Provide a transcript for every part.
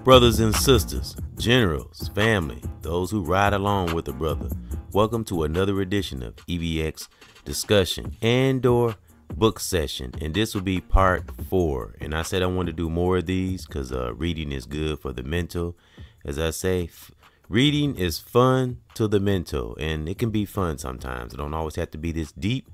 Brothers and sisters, generals, family, those who ride along with a brother, welcome to another edition of EBX discussion and/or book session, and this will be part 4. And I said I want to do more of these because reading is good for the mental. As I say, reading is fun to the mental, and it can be fun sometimes. It don't always have to be this deep,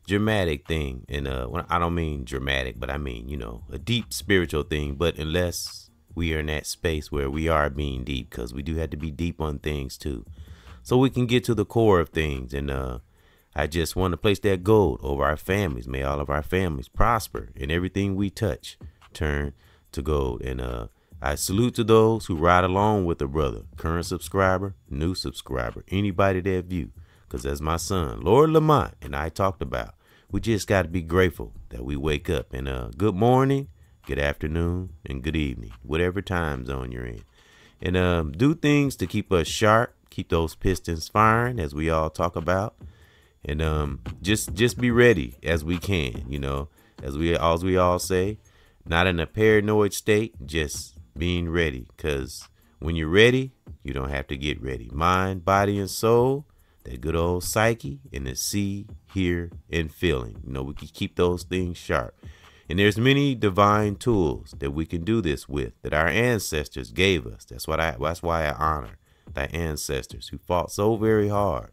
dramatic thing. And I don't mean dramatic, but I mean, a deep spiritual thing. But unless we are in that space where we are being deep, because we do have to be deep on things too, so we can get to the core of things. And I just want to place that gold over our families. May all of our families prosper and everything we touch turn to gold. And I salute to those who ride along with a brother, current subscriber, new subscriber, anybody that view, because as my son Lord Lamont and I talked about, we just got to be grateful that we wake up. And good morning, good afternoon, and good evening, whatever time zone you're in. And do things to keep us sharp, keep those pistons firing, as we all talk about. And just be ready as we can, as we all say, not in a paranoid state, just being ready. Because when you're ready, you don't have to get ready. Mind, body, and soul, that good old psyche, and the see, hear, and feeling. We can keep those things sharp. And there's many divine tools that we can do this with, that our ancestors gave us. That's why I honor thy ancestors who fought so very hard.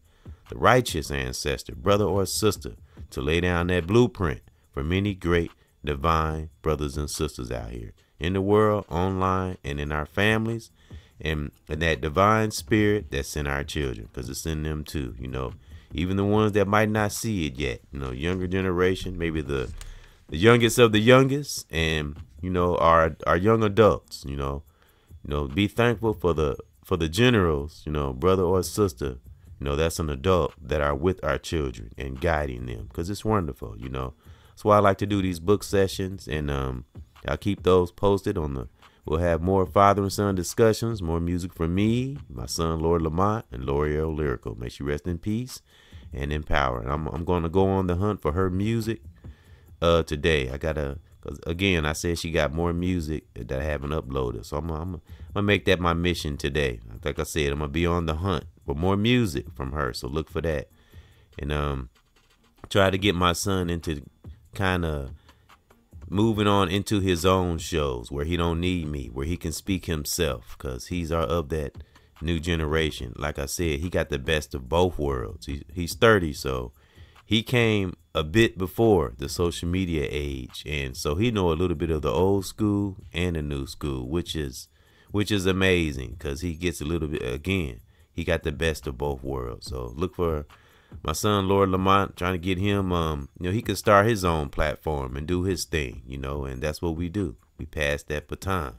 The righteous ancestor, brother or sister, to lay down that blueprint for many great divine brothers and sisters out here in the world, online, and in our families, and that divine spirit that's in our children, because it's in them too. Even the ones that might not see it yet, younger generation, maybe the youngest of the youngest, and our young adults. Be thankful for the generals, brother or sister, that's an adult that are with our children and guiding them, because it's wonderful. That's why I like to do these book sessions, and I'll keep those posted we'll have more father and son discussions, more music from me, my son Lord Lamont, and L'Oreal Lyrical. May she rest in peace and in power. And I'm going to go on the hunt for her music today. Because again, I said she got more music that I haven't uploaded, so I'm gonna make that my mission today. Like I said, I'm gonna be on the hunt for more music from her, so look for that. And try to get my son into kind of moving on into his own shows where he don't need me, where he can speak himself, because he's of that new generation. Like I said, he got the best of both worlds. He's 30, so he came a bit before the social media age, and so he know a little bit of the old school and the new school, which is amazing, because he gets a little bit, again, he got the best of both worlds. So look for my son Lord Lamont, trying to get him he could start his own platform and do his thing, and that's what we do. We pass that baton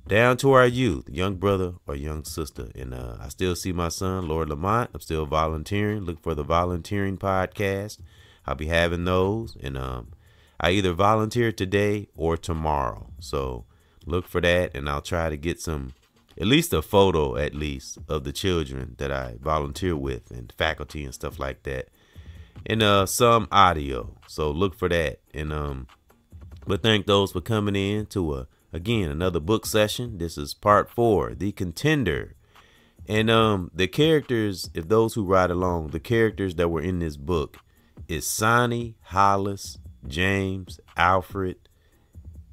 down to our youth, young brother or young sister. And I still see my son Lord Lamont. I'm still volunteering. Look for the volunteering podcast. I'll be having those, and I either volunteer today or tomorrow, so look for that. And I'll try to get at least a photo of the children that I volunteer with, and faculty and stuff like that, and some audio, so look for that. And but thank those for coming in to again another book session. This is part 4, The Contender. And the characters, if those who ride along, the characters that were in this book is Sonny, Hollis, James, Alfred,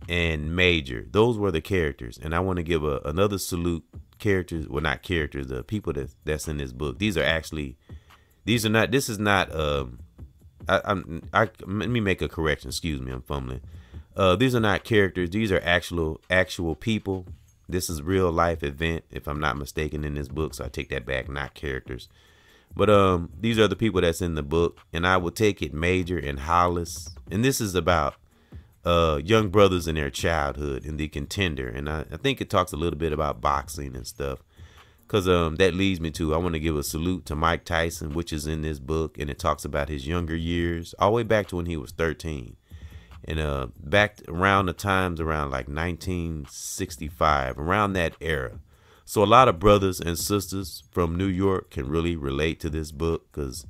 and Major. Those were the characters. And I want to give another salute. Characters, well, not characters, the people that's in this book. This is not let me make a correction. Excuse me, I'm fumbling. These are not characters. These are actual people. This is real life event, if I'm not mistaken, in this book. So I take that back, not characters. But these are the people that's in the book, and I will take it Major and Hollis. And this is about young brothers in their childhood in The Contender. And I think it talks a little bit about boxing and stuff, because that leads me to, I want to give a salute to Mike Tyson, which is in this book, and it talks about his younger years, all the way back to when he was 13. And back around the times around like 1965, around that era. So a lot of brothers and sisters from New York can really relate to this book, because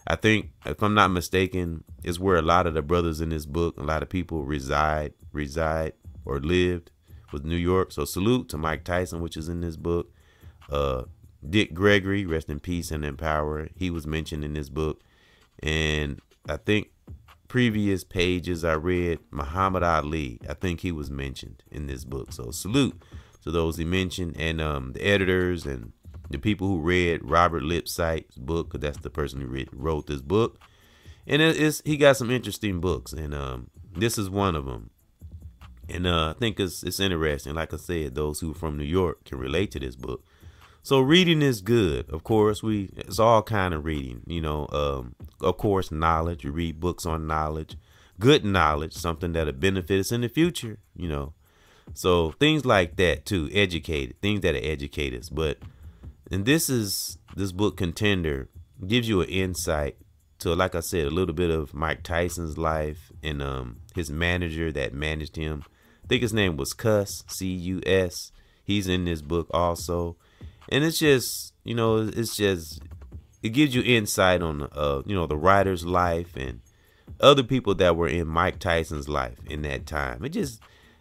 I think, if I'm not mistaken, is where a lot of the brothers in this book, a lot of people reside or lived with New York. So salute to Mike Tyson, which is in this book. Dick Gregory, rest in peace and empower. He was mentioned in this book. And I think previous pages I read, Muhammad Ali, I think he was mentioned in this book. So salute to those he mentioned, and the editors and the people who read Robert Lipsyte's book, because that's the person who wrote this book. And he got some interesting books, and this is one of them. And I think it's interesting. Like I said, those who are from New York can relate to this book. So reading is good. Of course, it's all kind of reading, of course, knowledge. You read books on knowledge, good knowledge, something that'll benefit us in the future, So things like that too, things that'll educate us. And this book Contender gives you an insight to, like I said, a little bit of Mike Tyson's life and his manager that managed him. I think his name was Cus, C-U-S. He's in this book also. And it's just, it gives you insight on, the writer's life and other people that were in Mike Tyson's life in that time.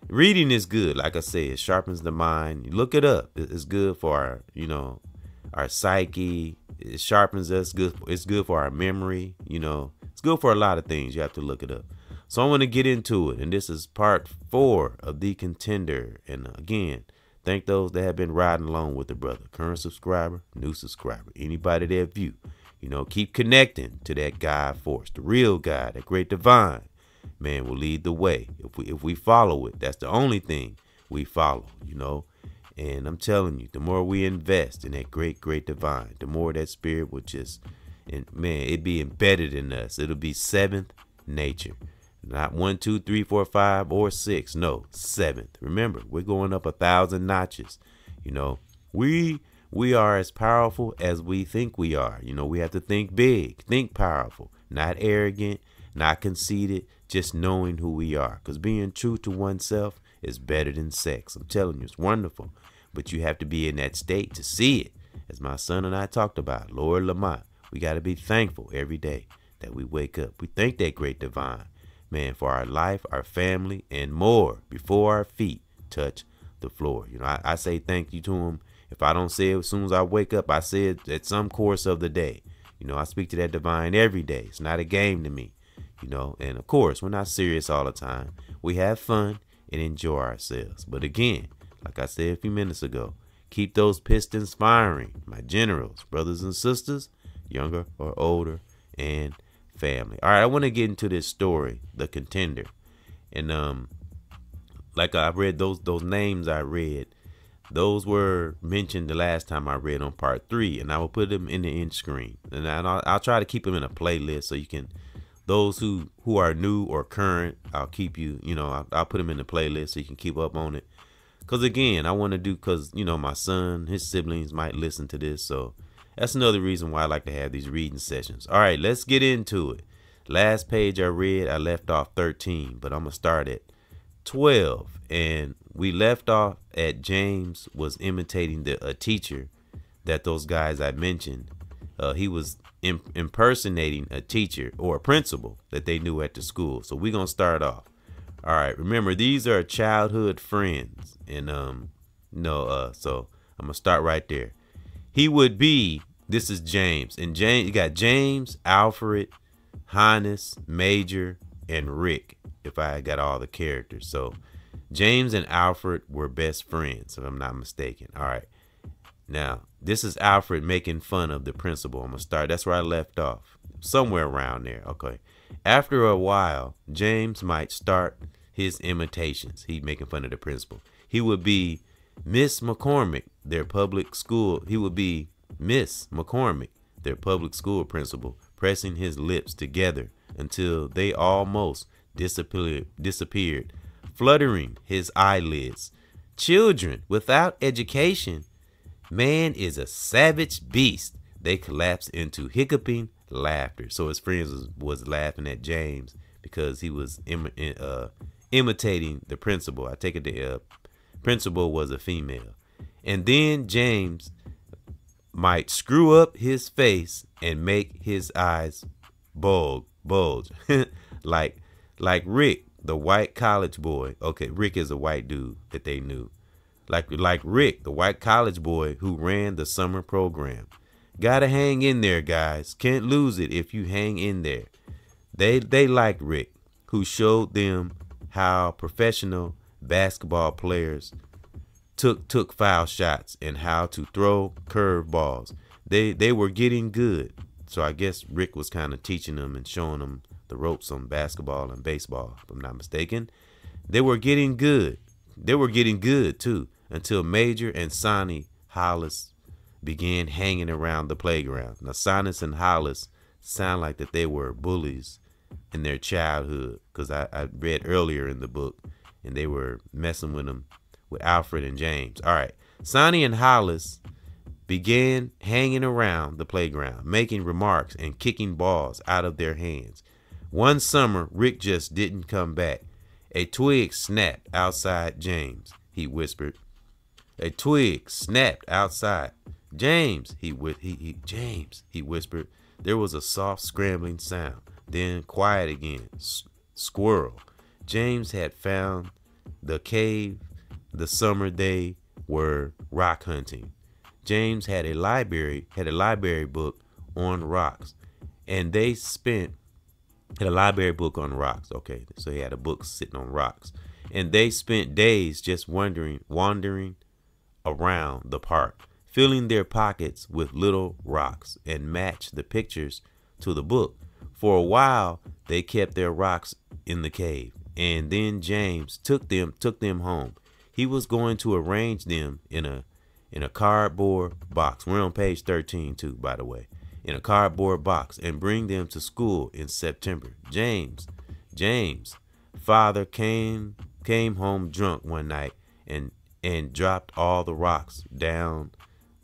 Reading is good. Like I said, it sharpens the mind. You look it up. It's good for our psyche. It sharpens us. It's good for our memory. It's good for a lot of things. You have to look it up. So I want to get into it. And this is part 4 of the Contender. And again, thank those that have been riding along with the brother. Current subscriber, new subscriber, anybody that view. Keep connecting to that God force, the real God, that great divine. Man will lead the way. If we follow it, that's the only thing we follow, And I'm telling you, the more we invest in that great, great divine, the more that spirit will it be embedded in us. It'll be 7th nature. Not 1, 2, 3, 4, 5, or 6. No, 7th. Remember, we're going up 1,000 notches. We are as powerful as we think we are. We have to think big, think powerful, not arrogant, not conceited, just knowing who we are. Because being true to oneself is better than sex. I'm telling you, it's wonderful. But you have to be in that state to see it. As my son and I talked about, Lord Lamont, we got to be thankful every day that we wake up. We thank that great divine, man, for our life, our family, and more before our feet touch the floor. I say thank you to him. If I don't say it as soon as I wake up, I say it at some course of the day. I speak to that divine every day. It's not a game to me, and of course, we're not serious all the time. We have fun and enjoy ourselves. But again, like I said a few minutes ago, keep those pistons firing, my generals, brothers and sisters, younger or older, and family. All right, I want to get into this story, the Contender. And like I read those names I read, those were mentioned the last time I read on part 3, and I will put them in the end screen. And I'll try to keep them in a playlist so you can, those who are new or current, I'll keep you, I'll put them in the playlist so you can keep up on it. Because again, I want to do, because, my son, his siblings might listen to this. So that's another reason why I like to have these reading sessions. All right, let's get into it. Last page I read, I left off 13, but I'm going to start at 12. And we left off at James was imitating a teacher that those guys I mentioned. He was impersonating a teacher or a principal that they knew at the school. So we're going to start off. All right. Remember, these are childhood friends. And, so I'm going to start right there. He would be, this is James. And you got James, Alfred, Hannes, Major, and Rick, if I got all the characters. So James and Alfred were best friends, if I'm not mistaken. All right. Now, this is Alfred making fun of the principal. I'm going to start. That's where I left off. Somewhere around there. Okay. After a while, James might start his imitations. He's making fun of the principal. He would be Miss McCormick, their public school. He would be Miss McCormick, their public school principal, pressing his lips together until they almost disappeared, fluttering his eyelids. Children without education. Man is a savage beast. They collapsed into hiccuping laughter. So his friends was laughing at James because he was imitating the principal. I take it the principal was a female. And then James might screw up his face and make his eyes bulge like Rick the white college boy. Okay, Rick is a white dude that they knew. Like Rick, the white college boy who ran the summer program. Gotta hang in there, guys. Can't lose it if you hang in there. They liked Rick, who showed them how professional basketball players took foul shots and how to throw curve balls. They were getting good. So I guess Rick was kind of teaching them and showing them the ropes on basketball and baseball, if I'm not mistaken. They were getting good. They were getting good too, until Major and Sonny Hollis began hanging around the playground. Now Sonny and Hollis sound like that they were bullies in their childhood, because I read earlier in the book, and they were messing with them, with Alfred and James. All right, Sonny and Hollis began hanging around the playground, making remarks and kicking balls out of their hands. One summer, Rick just didn't come back. A twig snapped outside James, he whispered. A twig snapped outside. James, James, he whispered. There was a soft scrambling sound, then quiet again. Squirrel. James had found the cave the summer they were rock hunting. James had a library book on rocks, and they had a library book on rocks. Okay, so he had a book sitting on rocks, and they spent days just wandering around the park, filling their pockets with little rocks and matched the pictures to the book. For a while, they kept their rocks in the cave, and then James took them home. He was going to arrange them in a cardboard box. We're on page 13 too, by the way. In a cardboard box, and bring them to school in September. James' father came home drunk one night and dropped all the rocks down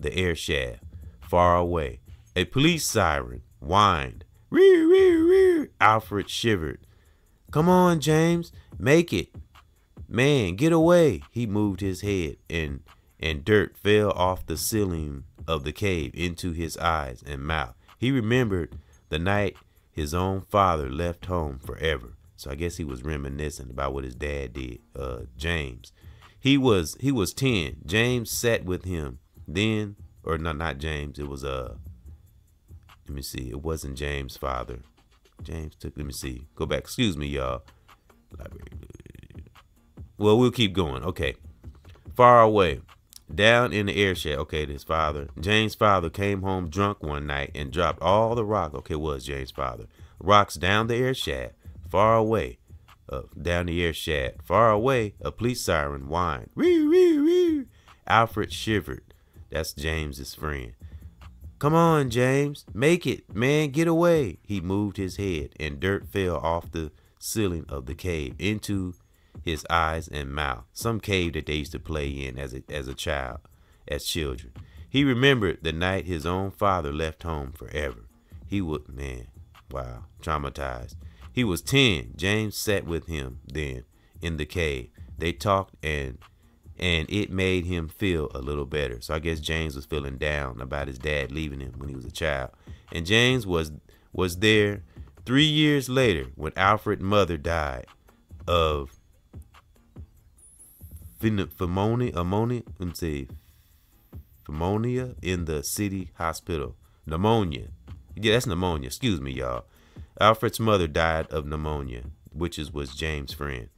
the air shaft far away. A police siren whined. Rear, rear, rear. Alfred shivered. Come on, James, make it. Man, get away. He moved his head, and dirt fell off the ceiling of the cave into his eyes and mouth. He remembered the night his own father left home forever. So I guess he was reminiscing about what his dad did. James. He was 10. James sat with him then, or not James. It was let me see. It wasn't James' father. James took. Let me see. Go back. Excuse me, y'all. Well, we'll keep going. Okay. Far away, down in the air shaft. Okay, James' father came home drunk one night and dropped all the rocks. Okay, it was James' father. Rocks down the air shaft. Far away, down the air shaft. Far away, a police siren whined. Wee, wee, wee. Alfred shivered. That's James's friend. Come on, James. Make it. Man, get away. He moved his head, and dirt fell off the ceiling of the cave into his eyes and mouth. Some cave that they used to play in as children. He remembered the night his own father left home forever. Traumatized. He was 10. James sat with him then in the cave. They talked, and it made him feel a little better. So I guess James was feeling down about his dad leaving him when he was a child. And James was there 3 years later when Alfred's mother died of pneumonia in the city hospital. Pneumonia. Yeah, that's pneumonia. Excuse me, y'all. Alfred's mother died of pneumonia, which was James' friend.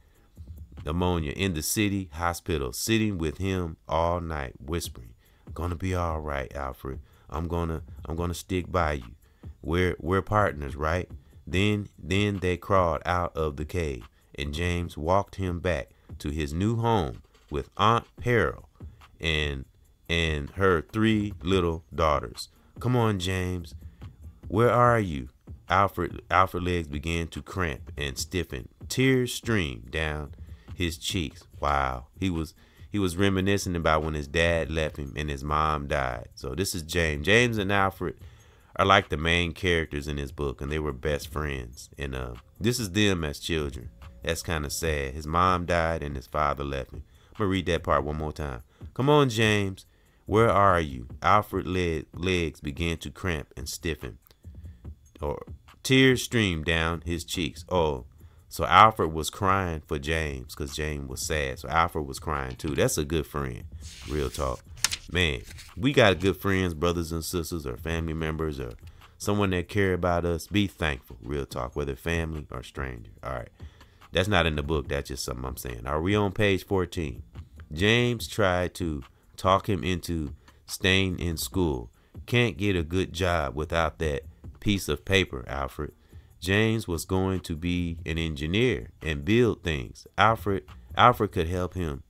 Pneumonia in the city hospital, sitting with him all night, whispering, "Gonna be all right, Alfred. I'm gonna stick by you. We're partners, right?" Then they crawled out of the cave, and James walked him back to his new home with Aunt Pearl and her 3 little daughters. Come on, James. Where are you? Alfred's legs began to cramp and stiffen. Tears streamed down his cheeks. Wow. He was reminiscing about when his dad left him and his mom died. So this is James. James and Alfred are like the main characters in this book, and they were best friends. And this is them as children. That's kind of sad. His mom died and his father left him. I'm going to read that part one more time. Come on, James. Where are you? Alfred's legs began to cramp and stiffen. Tears streamed down his cheeks. Oh, So Alfred was crying for James because James was sad. So Alfred was crying too. That's a good friend. Real talk. Man, we got good friends, brothers and sisters, or family members, or someone that care about us. Be thankful. Real talk, whether family or stranger. All right. That's not in the book. That's just something I'm saying. Are we on page 14? James tried to talk him into staying in school. Can't get a good job without that piece of paper, Alfred. James was going to be an engineer and build things. Alfred could help him.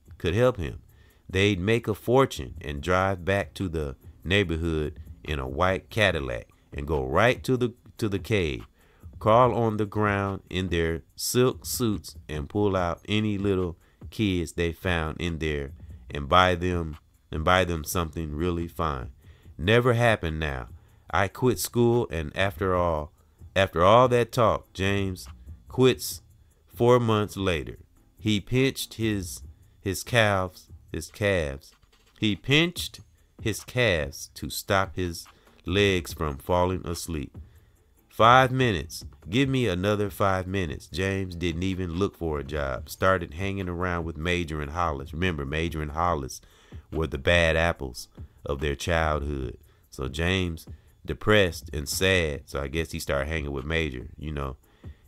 They'd make a fortune and drive back to the neighborhood in a white Cadillac and go right to the cave, crawl on the ground in their silk suits and pull out any little kids they found in there and buy them something really fine. Never happened now. I quit school, and after all that talk, James quits 4 months later. He pinched his calves. He pinched his calves to stop his legs from falling asleep. 5 minutes. Give me another 5 minutes. James didn't even look for a job. Started hanging around with Major and Hollis. Remember, Major and Hollis were the bad apples of their childhood. So James, depressed and sad, so I guess he started hanging with Major. You know,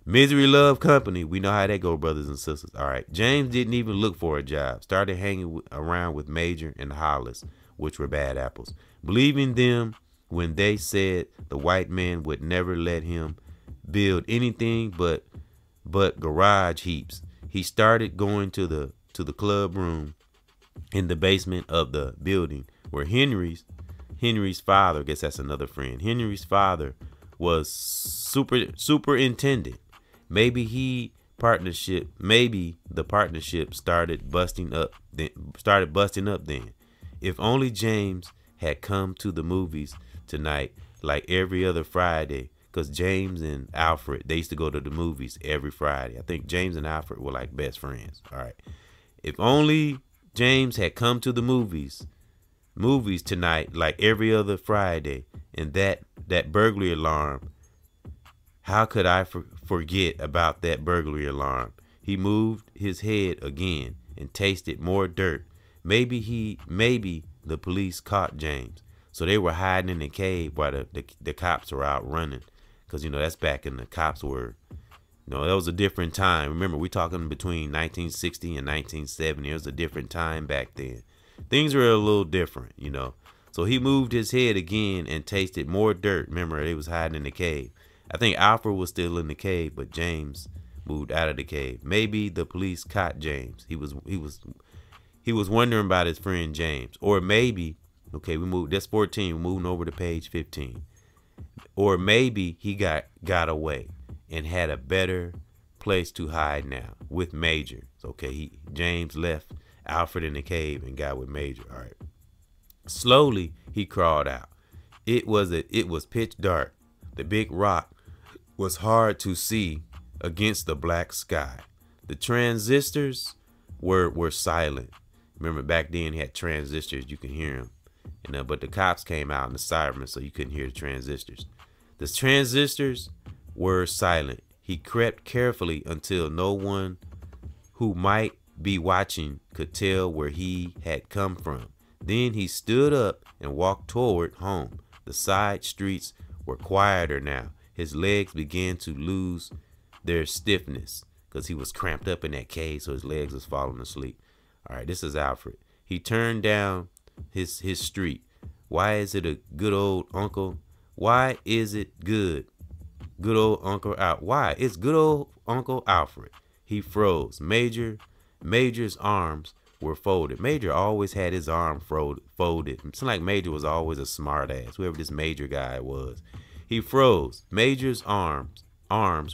misery love company. We know how that go, brothers and sisters. All right. James didn't even look for a job. Started hanging around with Major and Hollis, which were bad apples, believing them when they said the white man would never let him build anything but garage heaps. He started going to the club room in the basement of the building where Henry's father, I guess that's another friend. Henry's father was superintendent. Maybe the partnership started busting up then. If only James had come to the movies tonight like every other Friday, because James and Alfred, they used to go to the movies every Friday. I think James and Alfred were like best friends. All right. If only James had come to the movies tonight like every other Friday, and that burglary alarm, how could I forget about that burglary alarm? He moved his head again and tasted more dirt. Maybe the police caught James. So they were hiding in the cave while the cops were out running. Because, you know, that's back in the cops were, you know, that was a different time. Remember, we're talking between 1960 and 1970. It was a different time back then. Things were a little different, you know. So he moved his head again and tasted more dirt. Remember, they was hiding in the cave. I think Alfred was still in the cave, but James moved out of the cave. Maybe the police caught James. He was wondering about his friend James. Or maybe, okay, that's 14. We're moving over to page 15. Or maybe he got away and had a better place to hide now with Major. Okay, James left Alfred in the cave and got with Major. All right. Slowly he crawled out. It was pitch dark. The big rock was hard to see against the black sky. The transistors were silent. Remember, back then he had transistors, you could hear them. But the cops came out in the sirens, so you couldn't hear the transistors. The transistors were silent. He crept carefully until no one who might be watching could tell where he had come from. Then he stood up and walked toward home. The side streets were quieter now. His legs began to lose their stiffness because he was cramped up in that cave, so his legs was falling asleep. All right, this is Alfred. He turned down his street. Why is it a good old uncle? Why is it good old Uncle Alfred? Why? It's good old Uncle Alfred. He froze. Major's arms were folded. Major always had his arm folded. It seemed like Major was always a smart ass, whoever this Major guy was. He froze. Major's arms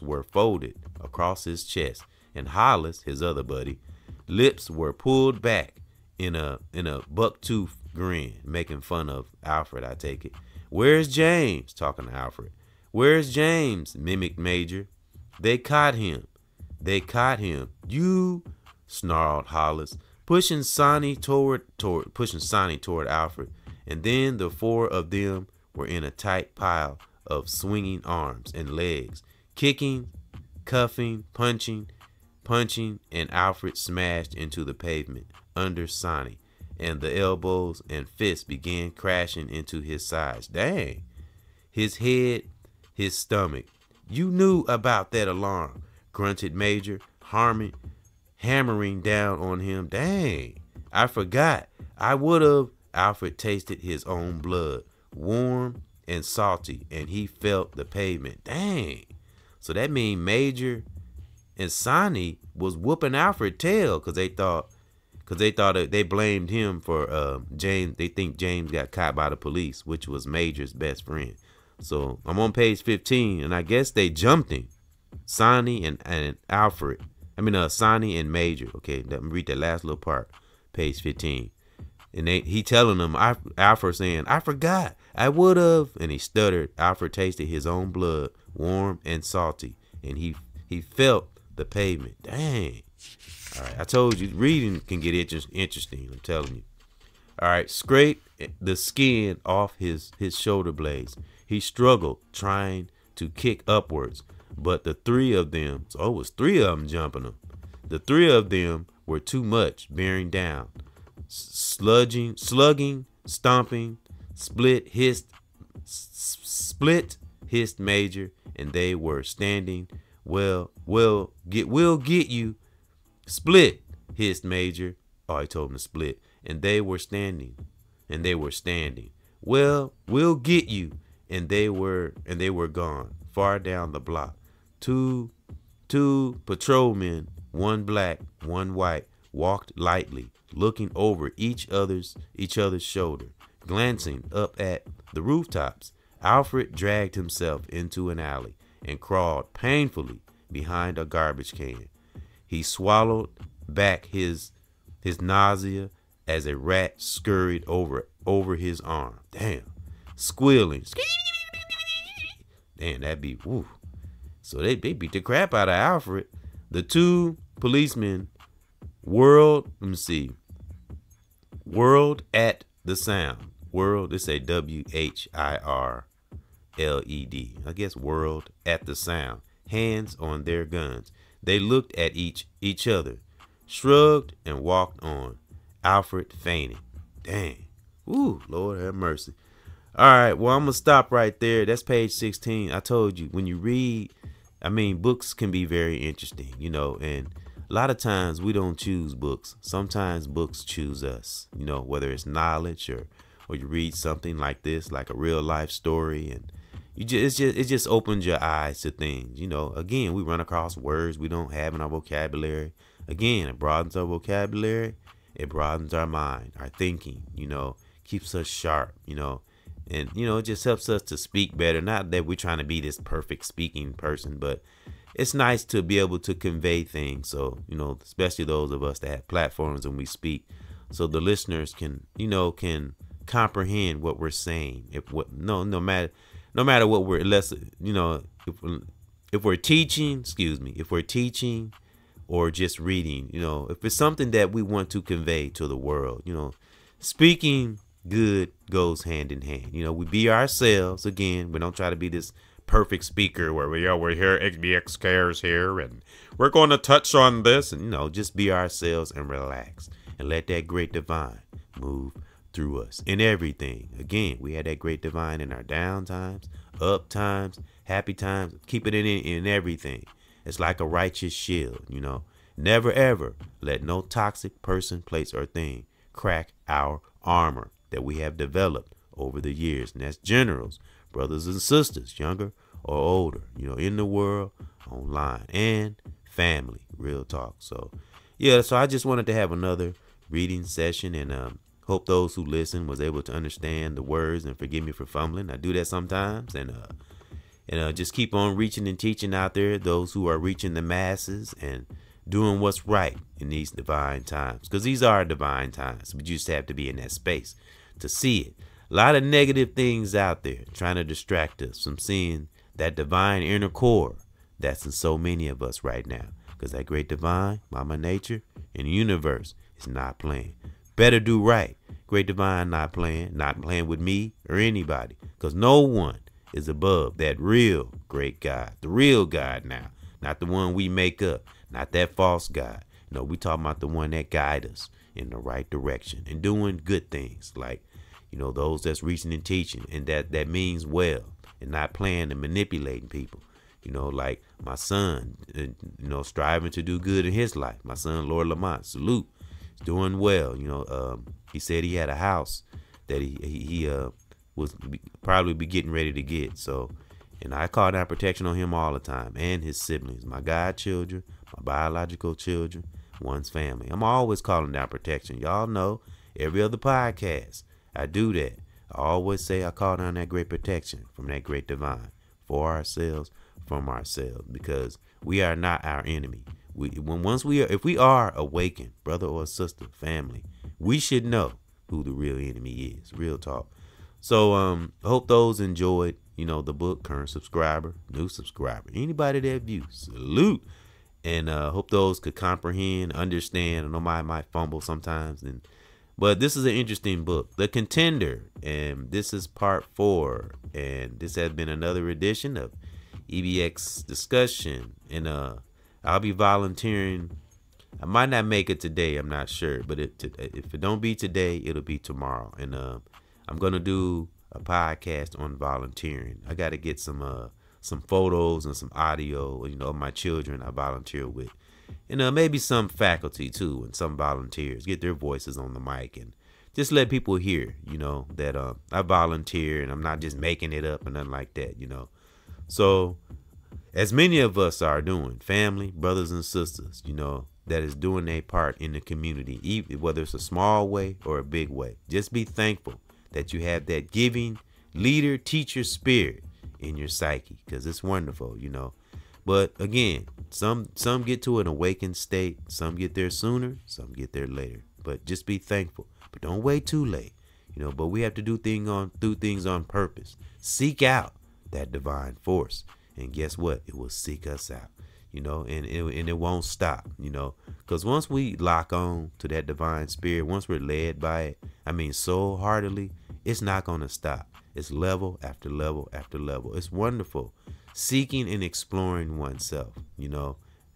were folded across his chest, and Hollis, his other buddy, lips were pulled back in a bucktooth grin, making fun of Alfred, I take it. Where's James? Talking to Alfred. Where's James? Mimicked Major. They caught him. You, snarled Hollis, pushing Sonny toward Alfred, and then the four of them were in a tight pile of swinging arms and legs, kicking cuffing, punching, and Alfred smashed into the pavement under Sonny, and the elbows and fists began crashing into his sides. Dang. His head, his stomach. You knew about that alarm, grunted Major, hammering down on him. Dang. I forgot. I would have. Alfred tasted his own blood, warm and salty, and he felt the pavement. Dang. So that means Major and Sonny was whooping Alfred's tail because they thought they blamed him for James. They think James got caught by the police, which was Major's best friend. So I'm on page 15, and I guess they jumped him. Sonny and Alfred. Sonny and Major. Okay, let me read that last little part. Page 15. And he telling them, Alfred saying, I forgot, I would have. And he stuttered. Alfred tasted his own blood, warm and salty. And he felt the pavement. Dang. All right, I told you, reading can get interesting. I'm telling you. All right, scrape the skin off his shoulder blades. He struggled, trying to kick upwards. But the three of them, so it was three of them jumping him. The three of them were too much, bearing down. Slugging, stomping, split, hissed Major, and they were standing. We'll get you. Split, hissed Major. Oh, I told him to split. And they were standing. Well, we'll get you. And they were gone, far down the block. Two patrolmen, one black, one white, walked lightly, looking over each other's shoulder, glancing up at the rooftops. Alfred dragged himself into an alley and crawled painfully behind a garbage can. He swallowed back his nausea as a rat scurried over his arm. Damn. Squealing. Damn, that'd be woo. So they beat the crap out of Alfred. The two policemen whirled at the sound. Whirled, they say WHIRLED. I guess whirled at the sound. Hands on their guns. They looked at each other, shrugged, and walked on. Alfred fainted. Dang. Ooh, Lord have mercy. All right, well, I'm going to stop right there. That's page 16. I told you, when you read, books can be very interesting, and a lot of times we don't choose books. Sometimes books choose us, whether it's knowledge or you read something like this, like a real life story, and it just opens your eyes to things. Again, we run across words we don't have in our vocabulary. Again, it broadens our vocabulary. It broadens our mind, our thinking, keeps us sharp, and, it just helps us to speak better. Not that we're trying to be this perfect speaking person, but it's nice to be able to convey things. So, especially those of us that have platforms and we speak, so the listeners can comprehend what we're saying. No matter what we're, if we're teaching or just reading, if it's something that we want to convey to the world, speaking good goes hand in hand. We be ourselves. Again, we don't try to be this perfect speaker where we're here, EBXCARES here, and we're going to touch on this, and just be ourselves and relax and let that great divine move through us in everything. Again, we had that great divine in our down times, up times, happy times. Keep it in everything. It's like a righteous shield. Never ever let no toxic person, place, or thing crack our armor that we have developed over the years. And that's generals, brothers and sisters, younger or older, in the world, online, and family. Real talk. So yeah, so I just wanted to have another reading session, and hope those who listen was able to understand the words, and forgive me for fumbling. I do that sometimes, and just keep on reaching and teaching out there, those who are reaching the masses and doing what's right in these divine times, because these are divine times. We just have to be in that space to see it. A lot of negative things out there trying to distract us from seeing that divine inner core that's in so many of us right now, because that great divine, Mama Nature, and the universe is not playing. Better do right. Great divine not playing with me or anybody, because no one is above that real great God, the real God now, not the one we make up, not that false God. No, we talking about the one that guide us in the right direction and doing good things, like, those that's reaching and teaching, and that means well, and not playing and manipulating people. Like my son, striving to do good in his life. My son, Lord Lamont, salute, he's doing well. He said he had a house that he was probably be getting ready to get. So, and I call down protection on him all the time, and his siblings, my godchildren, my biological children, one's family. I'm always calling down protection. Y'all know, every other podcast, I do that. I always say I call down that great protection from that great divine for ourselves, from ourselves, because we are not our enemy. If we are awakened, brother or sister, family, we should know who the real enemy is. Real talk. So I hope those enjoyed, the book. Current subscriber, new subscriber, anybody that views, salute. And hope those could comprehend, understand. I know I might fumble sometimes, but this is an interesting book, The Contender, and this is part 4. And this has been another edition of EBX discussion. And I'll be volunteering. I might not make it today, I'm not sure, but if it don't be today, it'll be tomorrow. And I'm gonna do a podcast on volunteering. I got to get some photos and some audio, of my children I volunteer with, and maybe some faculty too, and some volunteers, get their voices on the mic and just let people hear, that I volunteer and I'm not just making it up and nothing like that, So as many of us are doing, family, brothers and sisters, that is doing their part in the community, whether it's a small way or a big way. Just be thankful that you have that giving leader, teacher spirit in your psyche, because it's wonderful, But again, some get to an awakened state, some get there sooner, some get there later. But just be thankful, but don't wait too late, But we have to do things on purpose. Seek out that divine force, and guess what? It will seek us out, and it won't stop, because once we lock on to that divine spirit, once we're led by it, so heartily, it's not going to stop. It's level after level after level. It's wonderful. Seeking and exploring oneself,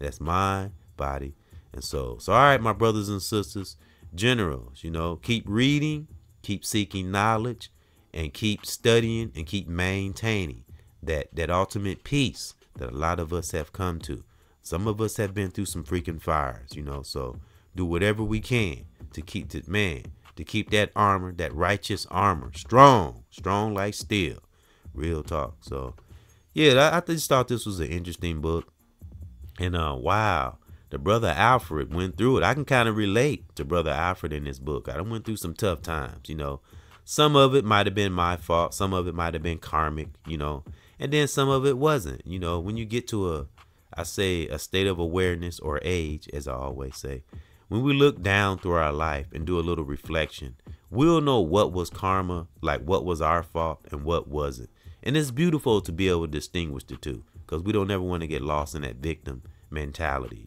that's mind, body, and soul. So, all right, my brothers and sisters, generals, keep reading, keep seeking knowledge, and keep studying and keep maintaining that ultimate peace that a lot of us have come to. Some of us have been through some freaking fires, so do whatever we can to keep that armor, that righteous armor, strong like steel. Real talk. So, yeah, I just thought this was an interesting book. And wow, the brother Alfred went through it. I can kind of relate to brother Alfred in this book. I went through some tough times, Some of it might have been my fault. Some of it might have been karmic, and then some of it wasn't. When you get to a state of awareness or age, as I always say, when we look down through our life and do a little reflection, we'll know what was karma, like what was our fault and what wasn't. And it's beautiful to be able to distinguish the two, because we don't ever want to get lost in that victim mentality.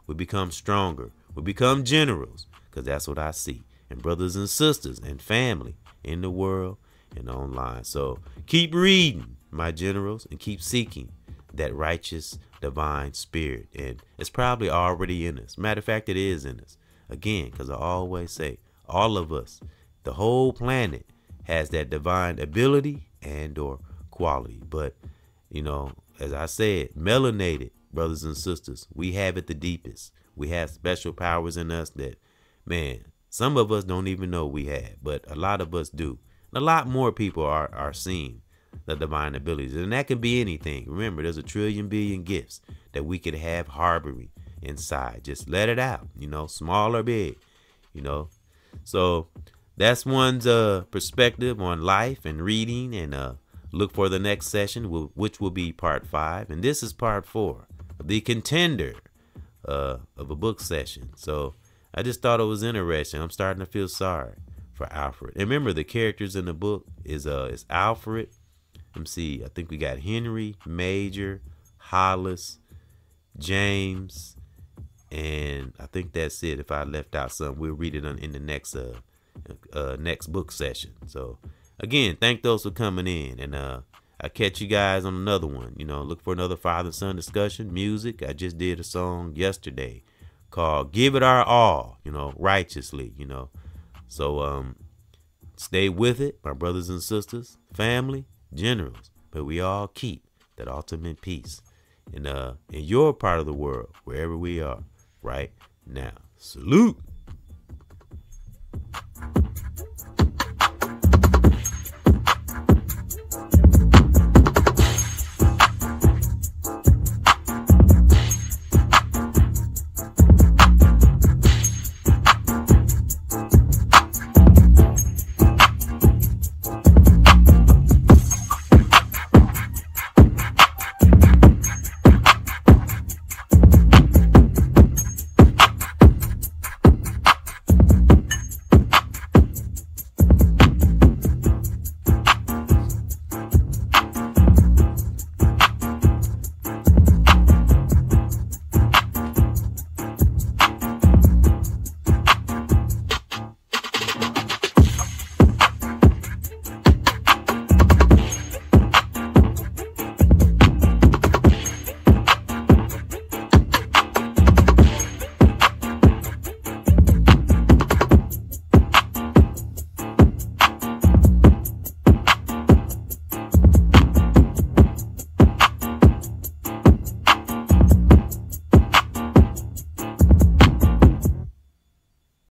We become stronger. We become generals, because that's what I see. And brothers and sisters and family in the world and online. So keep reading, my generals, and keep seeking that righteous divine spirit. And it's probably already in us. Matter of fact, it is in us. Again, because I always say, all of us, the whole planet, has that divine ability and or quality. But, as I said, melanated brothers and sisters, we have it the deepest. We have special powers in us that, man, some of us don't even know we have, but a lot of us do. And a lot more people are seeing the divine abilities, and that can be anything. Remember, there's a trillion billion gifts that we could have harboring inside. Just let it out, small or big, So that's one's perspective on life and reading, and look for the next session, which will be part 5, and this is part 4 of The Contender of a book session. So I just thought it was interesting. I'm starting to feel sorry for Alfred. And remember, the characters in the book is Alfred. Let me see. I think we got Henry, Major, Hollis, James, and I think that's it. If I left out something, we'll read it in the next book session. So again, thank those for coming in, and I catch you guys on another one. Look for another father-son discussion, music. I just did a song yesterday called Give It Our All, righteously, So stay with it, my brothers and sisters, family, generals. But we all keep that ultimate peace in your part of the world, wherever we are right now. Salute.